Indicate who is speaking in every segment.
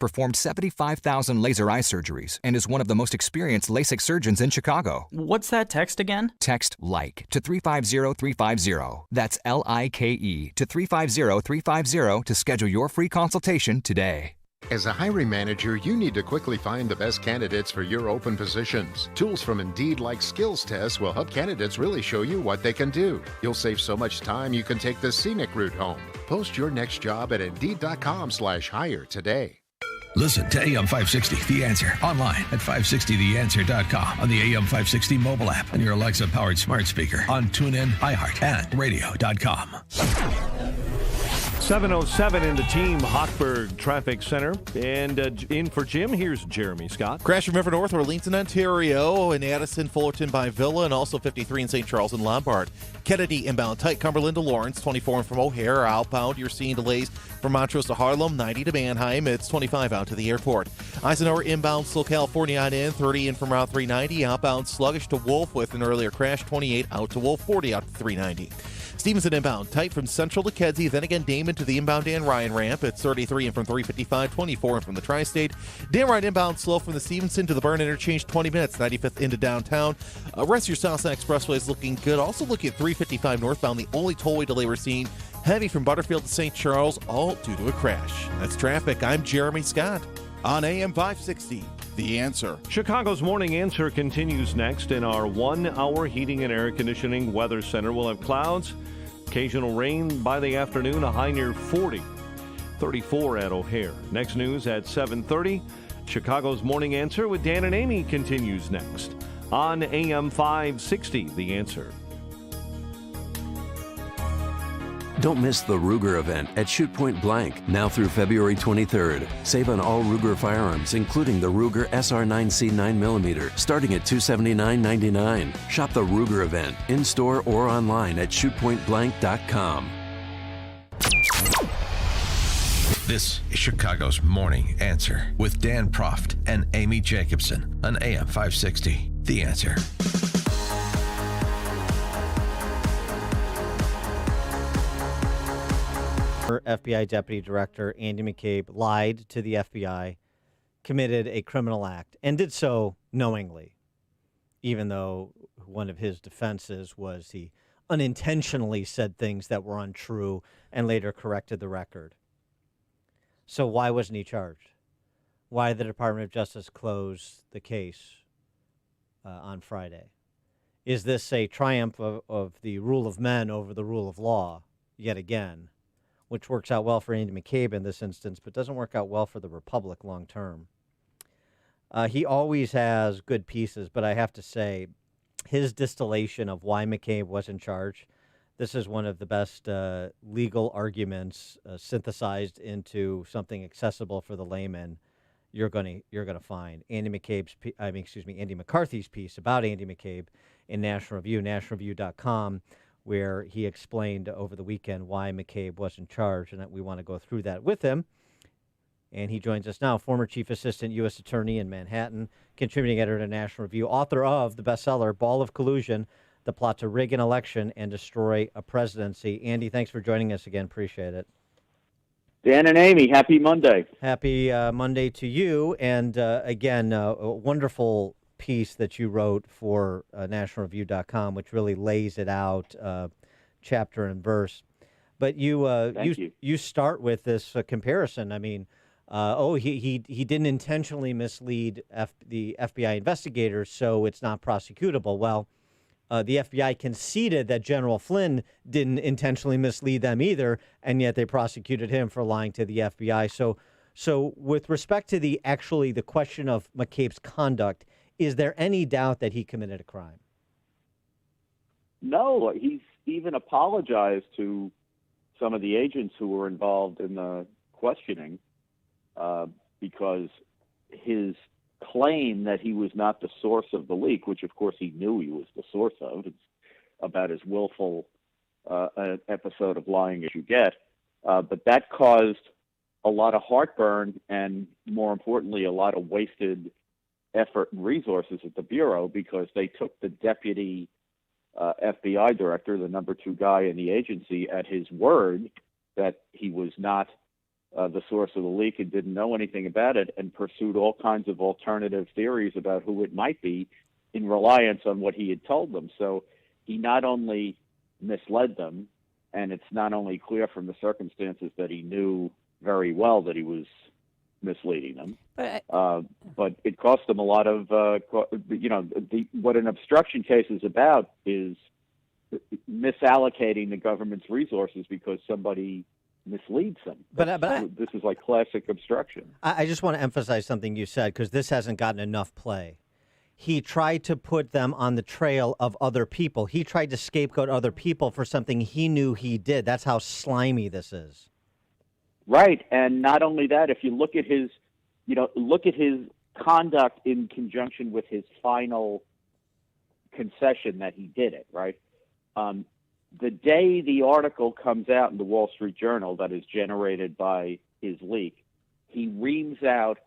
Speaker 1: performed 75,000 laser eye surgeries, and is one of the most experienced LASIK surgeons in Chicago.
Speaker 2: What's that text again?
Speaker 1: Text LIKE to 350350. That's LIKE to 350350 to schedule your free consultation today.
Speaker 3: As a hiring manager, you need to quickly find the best candidates for your open positions. Tools from Indeed like skills tests will help candidates really show you what they can do. You'll save so much time you can take the scenic route home. Post your next job at Indeed.com/hire today.
Speaker 4: Listen to AM 560, The Answer, online at 560theanswer.com, on the AM 560 mobile app, and your Alexa-powered smart speaker, on TuneIn, iHeart, and radio.com.
Speaker 5: 7:07 in the Team Hochberg Traffic Center. And in for Jim, here's Jeremy Scott.
Speaker 6: Crash from River North Orleans in Ontario, in Addison, Fullerton by Villa, and also 53 in St. Charles and Lombard. Kennedy inbound, tight Cumberland to Lawrence, 24 from O'Hare. Outbound, you're seeing delays from Montrose to Harlem, 90 to Manheim. It's 25 out to the airport. Eisenhower inbound, still California on in, 30 in from Route 390. Outbound, sluggish to Wolf with an earlier crash, 28 out to Wolf, 40 out to 390. Stevenson inbound, tight from Central to Kedzie, then again Damon to the inbound Dan Ryan ramp. It's 33 in from 355, 24 in from the Tri-State. Dan Ryan inbound slow from the Stevenson to the Burn interchange, 20 minutes, 95th into downtown. Rest of your Southside Expressway is looking good. Also looking at 355 northbound, the only tollway delay we're seeing, heavy from Butterfield to St. Charles, all due to a crash. That's traffic. I'm Jeremy Scott on AM 560. The Answer.
Speaker 5: Chicago's Morning Answer continues next. In our 1-hour heating and air conditioning weather center, we'll have clouds, occasional rain by the afternoon, a high near 40, 34 at O'Hare. Next news at 7:30. Chicago's Morning Answer with Dan and Amy continues next on AM 560, The Answer.
Speaker 7: Don't miss the Ruger event at Shoot Point Blank, now through February 23rd. Save on all Ruger firearms, including the Ruger SR9C 9mm, starting at $279.99. Shop the Ruger event, in-store or online at shootpointblank.com.
Speaker 4: This is Chicago's Morning Answer with Dan Proft and Amy Jacobson on AM 560, The Answer.
Speaker 8: FBI Deputy Director Andy McCabe lied to the FBI, committed a criminal act, and did so knowingly, even though one of his defenses was he unintentionally said things that were untrue and later corrected the record. So why wasn't he charged? Why did the Department of Justice close the case on Friday? Is this a triumph of the rule of men over the rule of law yet again? Which works out well for Andy McCabe in this instance, but doesn't work out well for the Republic long term. He always has good pieces, but I have to say, his distillation of why McCabe wasn't charged, this is one of the best legal arguments synthesized into something accessible for the layman you're gonna find. Andy McCarthy's piece about Andy McCabe in National Review, nationalreview.com, where he explained over the weekend why McCabe wasn't charged, and that we want to go through that with him. And he joins us now, former Chief Assistant U.S. Attorney in Manhattan, contributing editor to National Review, author of the bestseller, Ball of Collusion, The Plot to Rig an Election and Destroy a Presidency. Andy, thanks for joining us again. Appreciate it.
Speaker 9: Dan and Amy, happy Monday.
Speaker 8: Happy Monday to you. And again, a wonderful piece that you wrote for nationalreview.com, which really lays it out chapter and verse. But you start with this comparison. I mean, he didn't intentionally mislead the FBI investigators, so it's not prosecutable. Well, the FBI conceded that General Flynn didn't intentionally mislead them either, and yet they prosecuted him for lying to the FBI. So with respect to the question of McCabe's conduct, is there any doubt that he committed a crime?
Speaker 9: No, he's even apologized to some of the agents who were involved in the questioning because his claim that he was not the source of the leak, which of course he knew he was the source of, it's about as willful an episode of lying as you get, but that caused a lot of heartburn and, more importantly, a lot of wasted effort and resources at the Bureau, because they took the deputy FBI director, the number 2 guy in the agency, at his word that he was not the source of the leak and didn't know anything about it, and pursued all kinds of alternative theories about who it might be in reliance on what he had told them. So he not only misled them, and it's not only clear from the circumstances that he knew very well that he was misleading them, but it cost them a lot of, what an obstruction case is about is misallocating the government's resources because somebody misleads them. But this is like classic obstruction.
Speaker 8: I just want to emphasize something you said, because this hasn't gotten enough play. He tried to put them on the trail of other people. He tried to scapegoat other people for something he knew he did. That's how slimy this is.
Speaker 9: Right, and not only that, if you look at his conduct in conjunction with his final concession that he did it, right? The day the article comes out in the Wall Street Journal that is generated by his leak, he reams out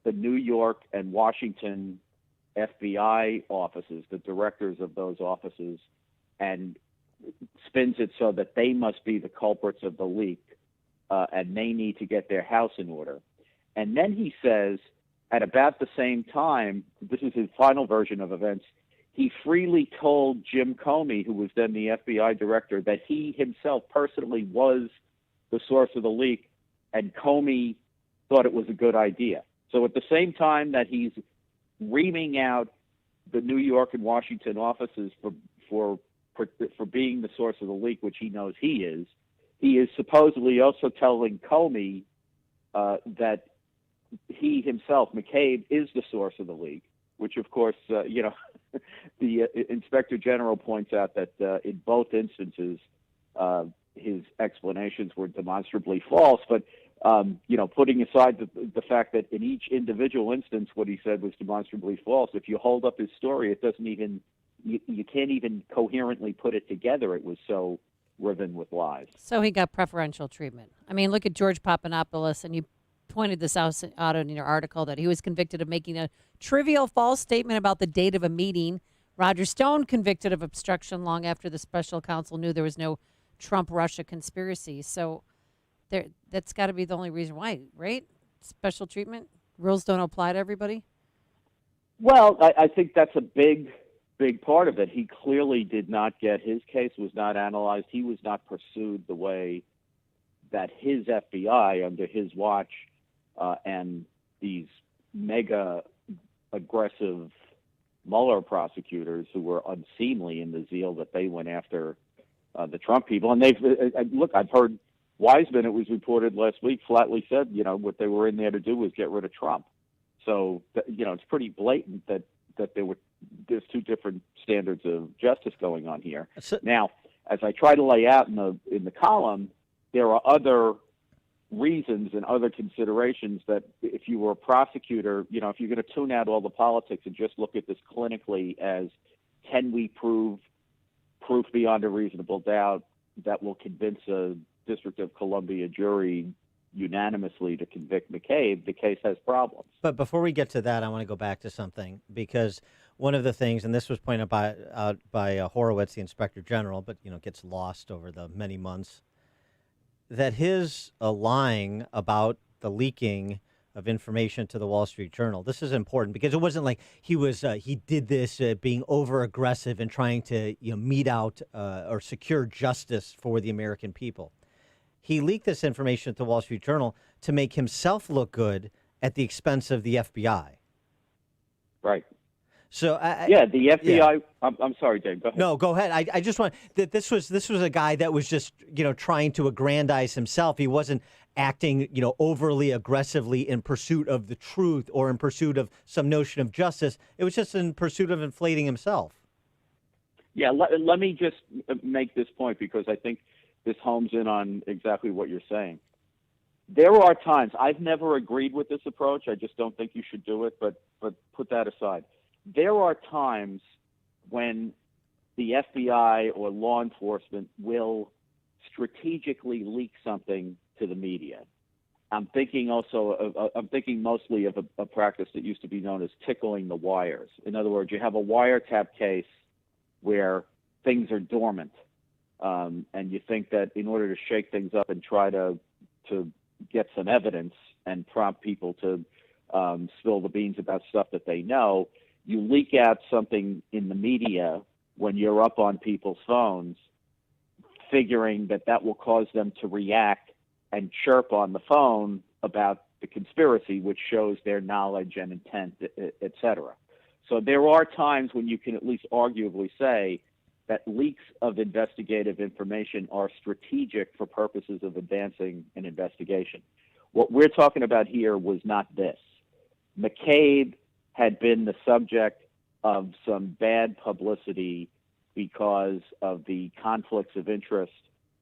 Speaker 9: the New York and Washington FBI offices, the directors of those offices, and spins it so that they must be the culprits of the leak, and they need to get their house in order. And then he says, at about the same time, this is his final version of events, he freely told Jim Comey, who was then the FBI director, that he himself personally was the source of the leak, and Comey thought it was a good idea. So at the same time that he's reaming out the New York and Washington offices for being the source of the leak, which he knows he is supposedly also telling Comey that he himself, McCabe, is the source of the leak, which, of course, the Inspector General points out that in both instances, his explanations were demonstrably false. But, putting aside the fact that in each individual instance what he said was demonstrably false, if you hold up his story, it doesn't even, you can't even coherently put it together. It was so riven with lies.
Speaker 2: So he got preferential treatment. I mean, look at George Papadopoulos, and you pointed this out in your article that he was convicted of making a trivial false statement about the date of a meeting. Roger Stone convicted of obstruction long after the special counsel knew there was no Trump-Russia conspiracy. So that's got to be the only reason why, right? Special treatment? Rules don't apply to everybody?
Speaker 9: Well, I think that's a big part of it. He clearly did not get, his case was not analyzed. He was not pursued the way that his FBI under his watch and these mega aggressive Mueller prosecutors who were unseemly in the zeal that they went after the Trump people. And I've heard Wiseman, it was reported last week, flatly said, what they were in there to do was get rid of Trump. So, it's pretty blatant that there's two different standards of justice going on here. Now, as I try to lay out in the column, there are other reasons and other considerations that if you were a prosecutor, if you're going to tune out all the politics and just look at this clinically as, can we proof beyond a reasonable doubt that will convince a District of Columbia jury unanimously to convict McCabe, the case has problems.
Speaker 8: But before we get to that, I want to go back to something, because one of the things, and this was pointed out by Horowitz, the Inspector General, but gets lost over the many months, that his lying about the leaking of information to the Wall Street Journal, this is important because it wasn't like he did this being over aggressive and trying to mete out or secure justice for the American people. He leaked this information to the Wall Street Journal to make himself look good at the expense of the FBI.
Speaker 9: Right.
Speaker 8: So
Speaker 9: the FBI. Yeah. I'm sorry, Dave. Go ahead.
Speaker 8: No, go ahead. I just want that this was a guy that was just trying to aggrandize himself. He wasn't acting overly aggressively in pursuit of the truth or in pursuit of some notion of justice. It was just in pursuit of inflating himself.
Speaker 9: Yeah. Let me just make this point because I think this homes in on exactly what you're saying. There are times, I've never agreed with this approach. I just don't think you should do it, but put that aside. There are times when the FBI or law enforcement will strategically leak something to the media. I'm thinking mostly of a practice that used to be known as tickling the wires. In other words, you have a wiretap case where things are dormant. And you think that in order to shake things up and try to get some evidence and prompt people to spill the beans about stuff that they know. You leak out something in the media when you're up on people's phones, figuring that that will cause them to react and chirp on the phone about the conspiracy, which shows their knowledge and intent, et cetera. So there are times when you can at least arguably say that leaks of investigative information are strategic for purposes of advancing an investigation. What we're talking about here was not this. McCabe had been the subject of some bad publicity because of the conflicts of interest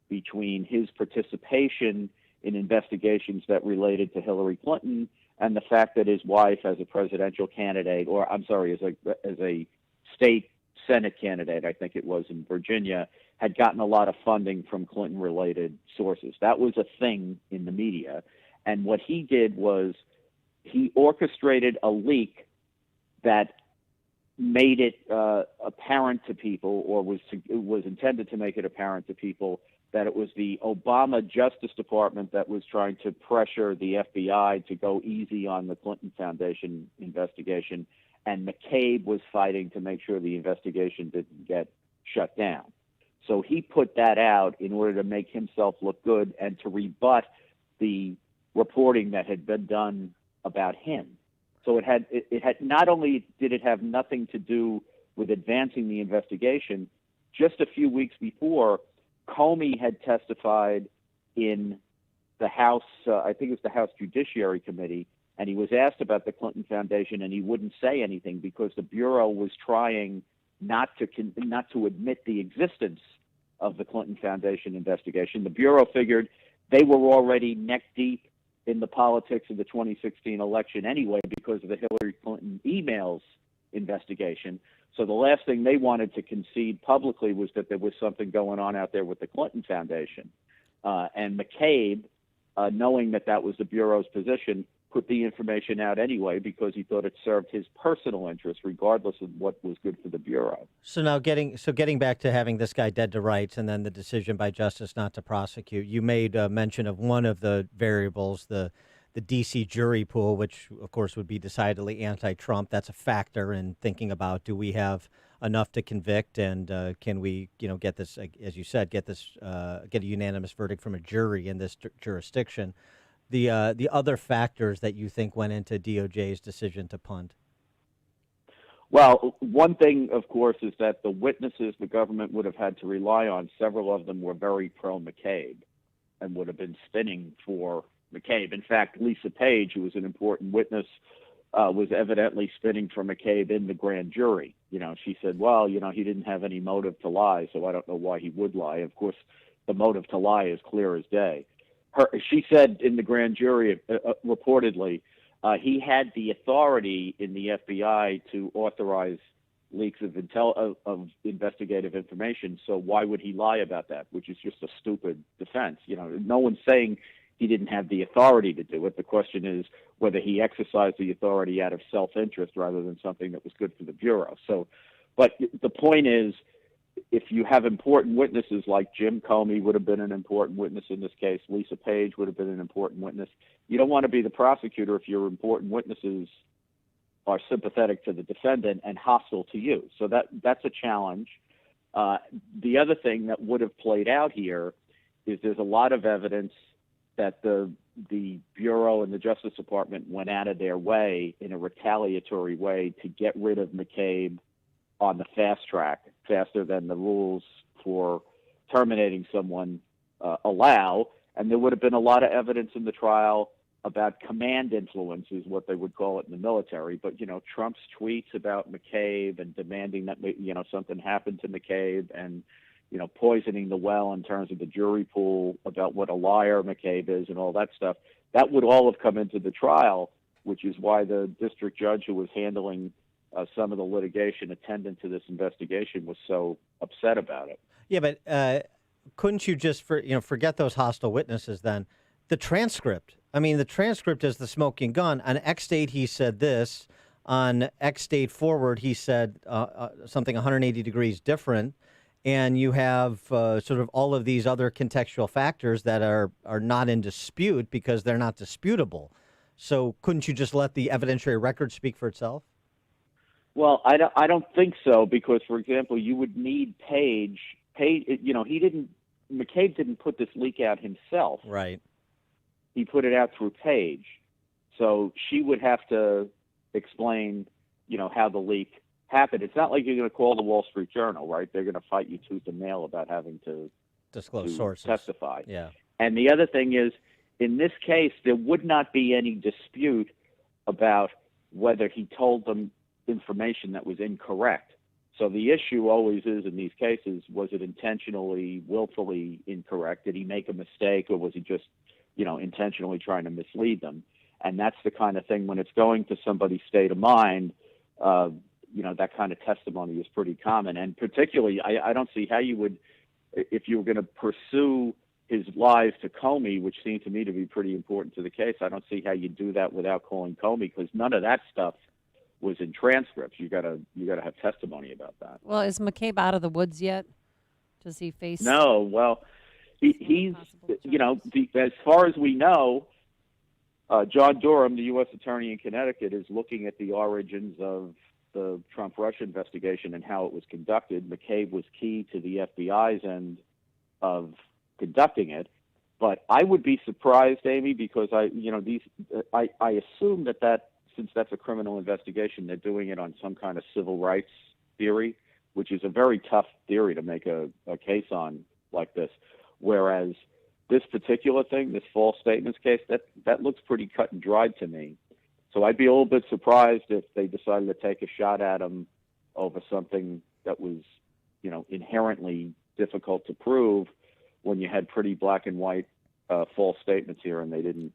Speaker 9: between his participation in investigations that related to Hillary Clinton and the fact that his wife, as a presidential candidate, or I'm sorry, as a state Senate candidate, I think it was in Virginia, had gotten a lot of funding from Clinton-related sources. That was a thing in the media. And what he did was he orchestrated a leak that made it apparent to people, or was intended to make it apparent to people, that it was the Obama Justice Department that was trying to pressure the FBI to go easy on the Clinton Foundation investigation, and McCabe was fighting to make sure the investigation didn't get shut down. So he put that out in order to make himself look good and to rebut the reporting that had been done about him. So it had not only did it have nothing to do with advancing the investigation, just a few weeks before, Comey had testified in the House, I think it was the House Judiciary Committee, and he was asked about the Clinton Foundation, and he wouldn't say anything because the Bureau was trying not to admit the existence of the Clinton Foundation investigation. The Bureau figured they were already neck deep in the politics of the 2016 election anyway because of the Hillary Clinton emails investigation. So the last thing they wanted to concede publicly was that there was something going on out there with the Clinton Foundation. And McCabe, knowing that that was the Bureau's position, put the information out anyway because he thought it served his personal interest, regardless of what was good for the Bureau.
Speaker 8: So now getting back to having this guy dead to rights and then the decision by justice not to prosecute, you made mention of one of the variables, the D.C. jury pool, which of course would be decidedly anti-Trump. That's a factor in thinking about, do we have enough to convict, and can we, get this, as you said, get a unanimous verdict from a jury in this jurisdiction. The other factors that you think went into DOJ's decision to punt?
Speaker 9: Well, one thing, of course, is that the witnesses the government would have had to rely on, several of them were very pro-McCabe and would have been spinning for McCabe. In fact, Lisa Page, who was an important witness, was evidently spinning for McCabe in the grand jury. She said, well, he didn't have any motive to lie, so I don't know why he would lie. Of course, the motive to lie is clear as day. She said in the grand jury, reportedly, he had the authority in the FBI to authorize leaks of investigative information, so why would he lie about that, which is just a stupid defense. No one's saying he didn't have the authority to do it. The question is whether he exercised the authority out of self-interest rather than something that was good for the Bureau. But the point is, if you have important witnesses like Jim Comey would have been an important witness in this case, Lisa Page would have been an important witness, you don't want to be the prosecutor if your important witnesses are sympathetic to the defendant and hostile to you. So that's a challenge. The other thing that would have played out here is there's a lot of evidence that the Bureau and the Justice Department went out of their way in a retaliatory way to get rid of McCabe on the fast track, faster than the rules for terminating someone allow. And there would have been a lot of evidence in the trial about command influence, is what they would call it in the military. But, Trump's tweets about McCabe and demanding that, something happened to McCabe, and, poisoning the well in terms of the jury pool about what a liar McCabe is and all that stuff, that would all have come into the trial, which is why the district judge who was handling some of the litigation attendant to this investigation was so upset about it.
Speaker 8: Yeah, but couldn't you just forget those hostile witnesses then? The transcript. I mean, the transcript is the smoking gun. On X date, he said this. On X date forward, he said something 180 degrees different. and you have sort of all of these other contextual factors that are not in dispute because they're not disputable. So couldn't you just let the evidentiary record speak for itself?
Speaker 9: Well, I don't think so, because, for example, you would need Page. McCabe didn't put this leak out himself.
Speaker 8: Right.
Speaker 9: He put it out through Page. So she would have to explain, how the leak happened. It's not like you're going to call the Wall Street Journal, right? They're going to fight you tooth and nail about having to
Speaker 8: disclose sources,
Speaker 9: testify.
Speaker 8: Yeah.
Speaker 9: And the other thing is, in this case, there would not be any dispute about whether he told them information that was incorrect. So the issue always is, in these cases, was it intentionally, willfully incorrect? Did he make a mistake, or was he just, intentionally trying to mislead them? And that's the kind of thing, when it's going to somebody's state of mind, that kind of testimony is pretty common. And particularly, I don't see how you would, if you were going to pursue his lies to Comey, which seemed to me to be pretty important to the case, I don't see how you do that without calling Comey, because none of that stuff was in transcripts. You gotta have testimony about that.
Speaker 2: Well, is McCabe out of the woods yet? Does he face?
Speaker 9: No. Well, he's as far as we know, John Durham, the U.S. Attorney in Connecticut, is looking at the origins of the Trump-Russia investigation and how it was conducted. McCabe was key to the FBI's end of conducting it. But I would be surprised, Amy, because I assume that since that's a criminal investigation, they're doing it on some kind of civil rights theory, which is a very tough theory to make a case on like this. Whereas this particular thing, this false statements case, that looks pretty cut and dried to me. So I'd be a little bit surprised if they decided to take a shot at him over something that was, inherently difficult to prove, when you had pretty black and white false statements here, and they didn't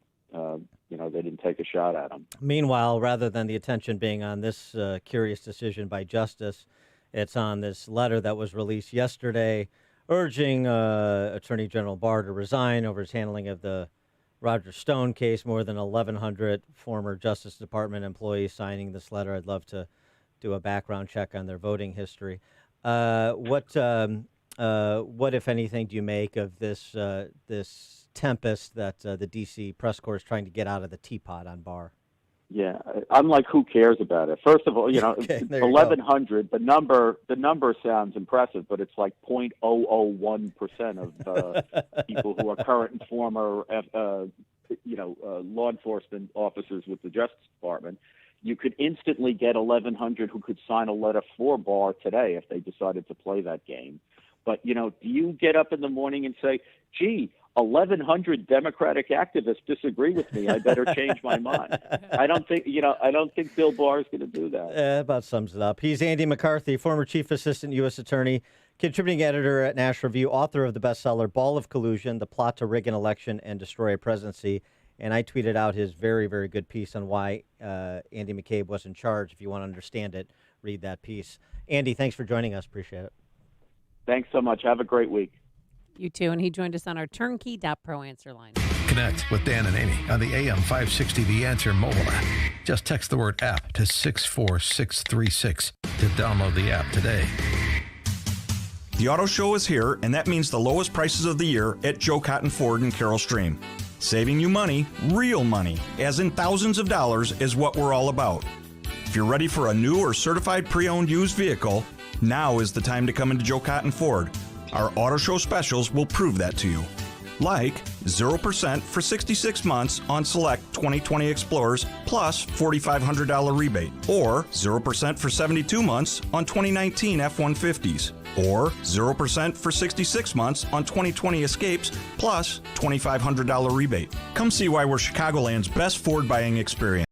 Speaker 9: take a shot at him.
Speaker 8: Meanwhile, rather than the attention being on this curious decision by Justice, it's on this letter that was released yesterday urging Attorney General Barr to resign over his handling of the Roger Stone case. More than 1,100 former Justice Department employees signing this letter. I'd love to do a background check on their voting history. What, if anything, do you make of this tempest that the D.C. press corps is trying to get out of the teapot on Barr?
Speaker 9: Yeah, I'm like, who cares about it? First of all,
Speaker 8: Okay,
Speaker 9: 1,100. The number sounds impressive, but it's like 0.001% of people who are current and former, law enforcement officers with the Justice Department. You could instantly get 1,100 who could sign a letter for Barr today if they decided to play that game. But do you get up in the morning and say, "Gee, 1,100 Democratic activists disagree with me. I better change my mind"? I don't think Bill Barr is going to do that.
Speaker 8: That about sums it up. He's Andy McCarthy, former Chief Assistant U.S. Attorney, contributing editor at Nash Review, author of the bestseller Ball of Collusion: The Plot to Rig an Election and Destroy a Presidency. And I tweeted out his very, very good piece on why Andy McCabe was in charge. If you want to understand it, read that piece. Andy, thanks for joining us. Appreciate it.
Speaker 9: Thanks so much. Have a great week.
Speaker 2: You too. And he joined us on our turnkey.pro answer line.
Speaker 4: Connect with Dan and Amy on the AM 560 The Answer mobile app. Just text the word app to 64636 to download the app today.
Speaker 10: The auto show is here, and that means the lowest prices of the year at Joe Cotton Ford in Carroll Stream. Saving you money, real money, as in thousands of dollars, is what we're all about. If you're ready for a new or certified pre-owned used vehicle, now is the time to come into Joe Cotton Ford. Our auto show specials will prove that to you. Like 0% for 66 months on select 2020 Explorers plus $4,500 rebate. Or 0% for 72 months on 2019 F-150s. Or 0% for 66 months on 2020 Escapes plus $2,500 rebate. Come see why we're Chicagoland's best Ford buying experience.